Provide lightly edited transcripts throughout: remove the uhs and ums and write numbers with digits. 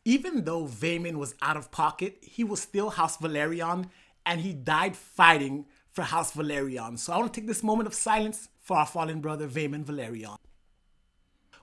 Even though Vaemond was out of pocket, he was still House Velaryon, and he died fighting for House Velaryon. So I want to take this moment of silence for our fallen brother Vaemond Velaryon.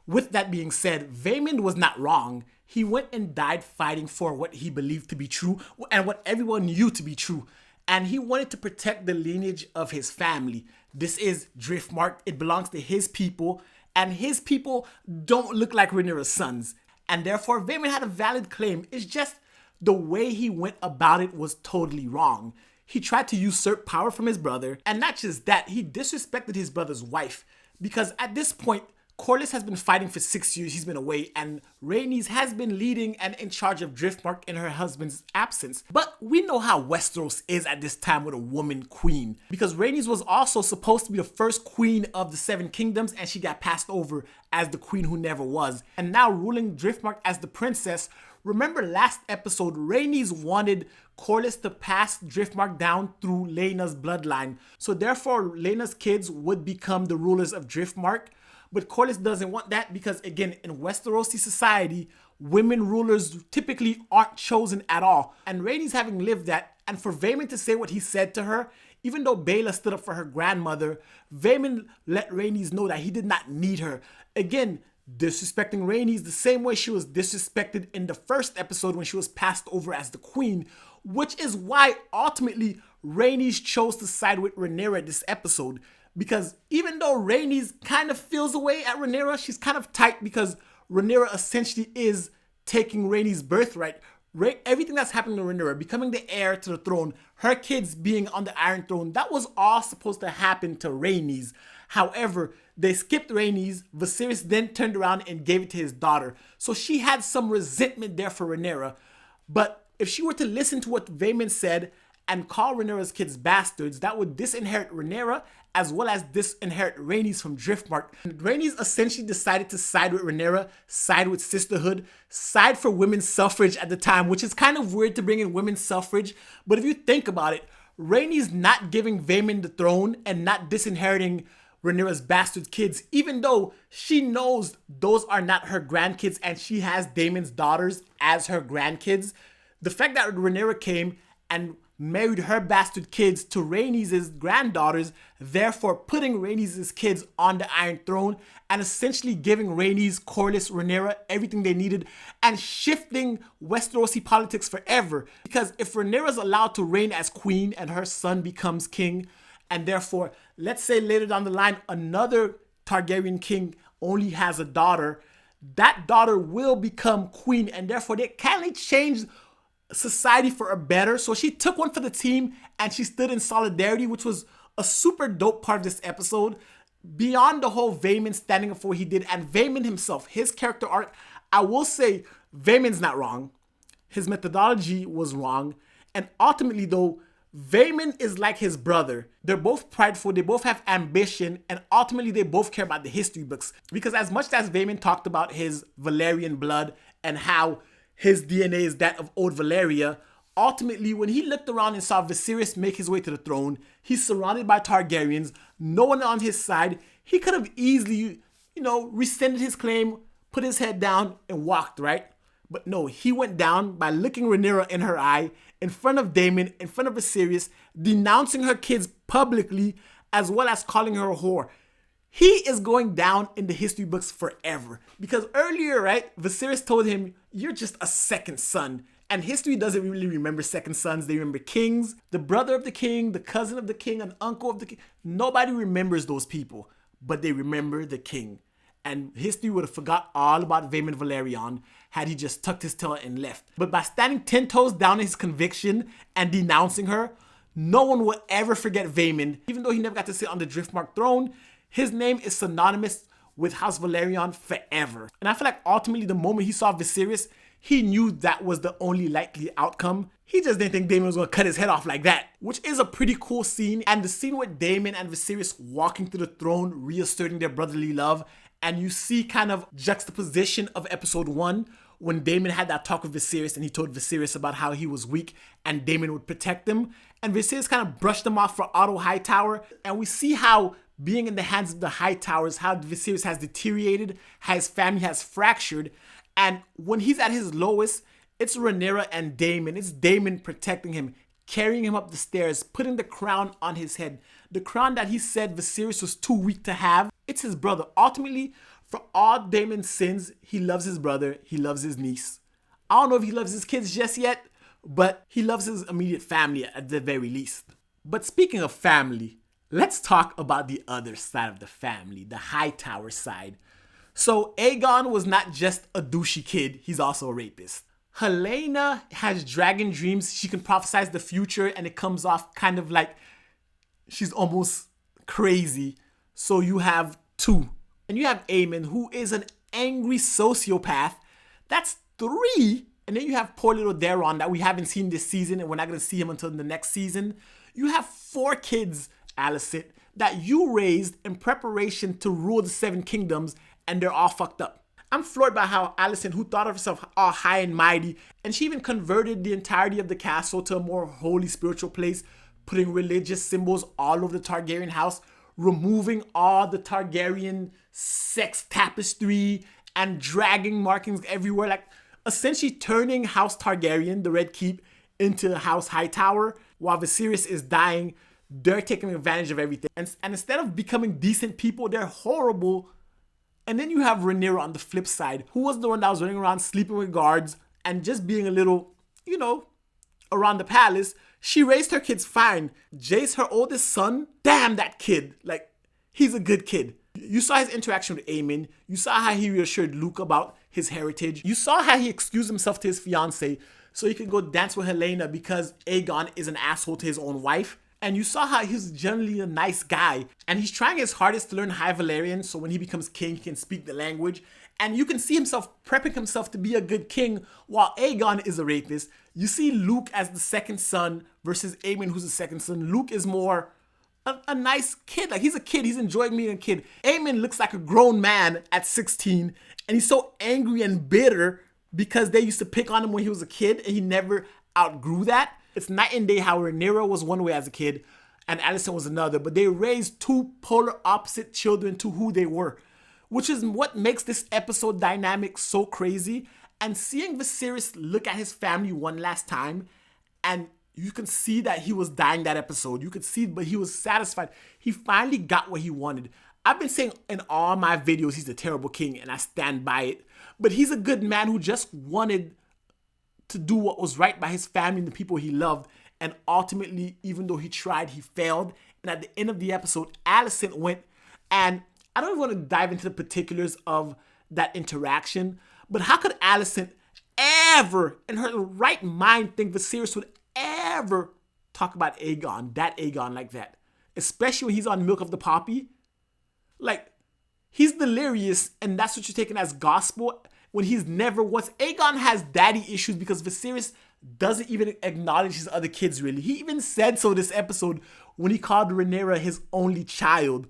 With that being said, Vaemond was not wrong. He went and died fighting for what he believed to be true and what everyone knew to be true. And he wanted to protect the lineage of his family. This is Driftmark. It belongs to his people, and his people don't look like Rhaenyra's sons. And therefore, Vaemond had a valid claim. It's just the way he went about it was totally wrong. He tried to usurp power from his brother, and not just that, he disrespected his brother's wife. Because at this point, Corlys has been fighting for 6 years, he's been away, and Rhaenys has been leading and in charge of Driftmark in her husband's absence. But we know how Westeros is at this time with a woman queen, because Rhaenys was also supposed to be the first queen of the Seven Kingdoms, and she got passed over as the queen who never was. And now ruling Driftmark as the princess. Remember last episode, Rhaenys wanted Corlys to pass Driftmark down through Laena's bloodline. So therefore, Laena's kids would become the rulers of Driftmark. But Corlys doesn't want that because, again, in Westerosi society, women rulers typically aren't chosen at all. And Rhaenys having lived that, and for Vaemond to say what he said to her, even though Baela stood up for her grandmother, Vaemond let Rhaenys know that he did not need her. Again, disrespecting Rhaenys the same way she was disrespected in the first episode when she was passed over as the queen, which is why ultimately Rhaenys chose to side with Rhaenyra this episode. Because even though Rhaenys kind of feels away at Rhaenyra, she's kind of tight because Rhaenyra essentially is taking Rhaenys' birthright. Everything that's happening to Rhaenyra, becoming the heir to the throne, her kids being on the Iron Throne, that was all supposed to happen to Rhaenys. However, they skipped Rhaenys. Viserys then turned around and gave it to his daughter. So she had some resentment there for Rhaenyra. But if she were to listen to what Vaemond said and call Rhaenyra's kids bastards, that would disinherit Rhaenyra as well as disinherit Rhaenys from Driftmark. And Rhaenys essentially decided to side with Rhaenyra, side with sisterhood, side for women's suffrage at the time, which is kind of weird to bring in women's suffrage. But if you think about it, Rhaenys not giving Vaemond the throne and not disinheriting Rhaenyra's bastard kids, even though she knows those are not her grandkids and she has Daemon's daughters as her grandkids, the fact that Rhaenyra came and married her bastard kids to Rhaenys' granddaughters, therefore putting Rhaenys' kids on the Iron Throne and essentially giving Rhaenys, Corlys, Rhaenyra everything they needed and shifting Westerosi politics forever. Because if Rhaenyra's allowed to reign as queen and her son becomes king, and therefore, let's say later down the line, another Targaryen king only has a daughter, that daughter will become queen, and therefore they can't change society for a better. So she took one for the team and she stood in solidarity, which was a super dope part of this episode. Beyond the whole Vaemond standing up for what he did, and Vaemond himself, his character arc, I will say Vaemond's not wrong. His methodology was wrong. And ultimately though, Vaemond is like his brother. They're both prideful, they both have ambition, and ultimately they both care about the history books. Because as much as Vaemond talked about his Valyrian blood and how his DNA is that of old Valyria, ultimately when he looked around and saw Viserys make his way to the throne, he's surrounded by Targaryens, no one on his side, he could have easily, rescinded his claim, put his head down and walked, right? But no, he went down by looking Rhaenyra in her eye, in front of Daemon, in front of Viserys, denouncing her kids publicly, as well as calling her a whore. He is going down in the history books forever. Because earlier, right, Viserys told him, you're just a second son. And history doesn't really remember second sons. They remember kings, the brother of the king, the cousin of the king, an uncle of the king. Nobody remembers those people, but they remember the king. And history would have forgot all about Vaemond Velaryon had he just tucked his tail and left. But by standing 10 toes down in his conviction and denouncing her, no one will ever forget Vaemond. Even though he never got to sit on the Driftmark throne, his name is synonymous with House Velaryon forever. And I feel like ultimately the moment he saw Viserys, he knew that was the only likely outcome. He just didn't think Daemon was going to cut his head off like that, which is a pretty cool scene. And the scene with Daemon and Viserys walking to the throne, reasserting their brotherly love, and you see kind of juxtaposition of episode 1 when Daemon had that talk with Viserys and he told Viserys about how he was weak and Daemon would protect him. And Viserys kind of brushed him off for Otto Hightower. And we see how being in the hands of the Hightowers, how Viserys has deteriorated, how his family has fractured. And when he's at his lowest, it's Rhaenyra and Daemon. It's Daemon protecting him, carrying him up the stairs, putting the crown on his head. The crown that he said Viserys was too weak to have. It's his brother. Ultimately, for all Daemon's sins, he loves his brother. He loves his niece. I don't know if he loves his kids just yet, but he loves his immediate family at the very least. But speaking of family, let's talk about the other side of the family, the Hightower side. So Aegon was not just a douchey kid, he's also a rapist. Helaena has dragon dreams. She can prophesize the future, and it comes off kind of like she's almost crazy. So you have two. And you have Aemon, who is an angry sociopath. That's three. And then you have poor little Daemon that we haven't seen this season, and we're not going to see him until the next season. You have 4 kids, Alicent, that you raised in preparation to rule the 7 kingdoms, and they're all fucked up. I'm floored by how Alicent, who thought of herself all high and mighty, and she even converted the entirety of the castle to a more holy spiritual place, putting religious symbols all over the Targaryen house, removing all the Targaryen sex tapestry and dragging markings everywhere, like essentially turning House Targaryen, the Red Keep, into House Hightower. While Viserys is dying, they're taking advantage of everything. And instead of becoming decent people, they're horrible. And then you have Rhaenyra on the flip side, who was the one that was running around sleeping with guards and just being a little, around the palace. She raised her kids fine. Jace, her oldest son, damn that kid. Like, he's a good kid. You saw his interaction with Aemon. You saw how he reassured Luke about his heritage. You saw how he excused himself to his fiance so he could go dance with Helaena because Aegon is an asshole to his own wife. And you saw how he's generally a nice guy. And he's trying his hardest to learn High Valyrian so when he becomes king, he can speak the language. And you can see himself prepping himself to be a good king while Aegon is a rapist. You see Luke as the second son versus Aemon, who's the second son. Luke is more a nice kid. Like, he's a kid. He's enjoying being a kid. Aemon looks like a grown man at 16. And he's so angry and bitter because they used to pick on him when he was a kid and he never outgrew that. It's night and day how Rhaenyra was one way as a kid and Alicent was another, but they raised 2 polar opposite children to who they were, which is what makes this episode dynamic so crazy. And seeing Viserys look at his family one last time, and you can see that he was dying that episode. You could see, but he was satisfied. He finally got what he wanted. I've been saying in all my videos he's a terrible king, and I stand by it. But he's a good man who just wanted to do what was right by his family and the people he loved. And ultimately, even though he tried, he failed. And at the end of the episode, Alicent went, and I don't even want to dive into the particulars of that interaction, but how could Alicent ever, in her right mind, think Viserys would ever talk about Aegon, that Aegon like that? Especially when he's on Milk of the Poppy. Like, he's delirious, and that's what you're taking as gospel when he's never once. Aegon has daddy issues because Viserys doesn't even acknowledge his other kids, really. He even said so this episode when he called Rhaenyra his only child.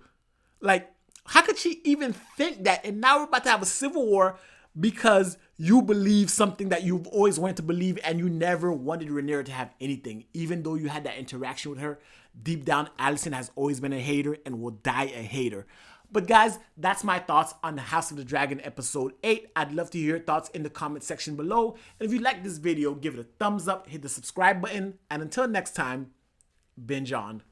Like, how could she even think that? And now we're about to have a civil war because you believe something that you've always wanted to believe, and you never wanted Rhaenyra to have anything. Even though you had that interaction with her, deep down, Alicent has always been a hater and will die a hater. But guys, that's my thoughts on the House of the Dragon episode 8. I'd love to hear your thoughts in the comment section below. And if you like this video, give it a thumbs up, hit the subscribe button, and until next time, binge on.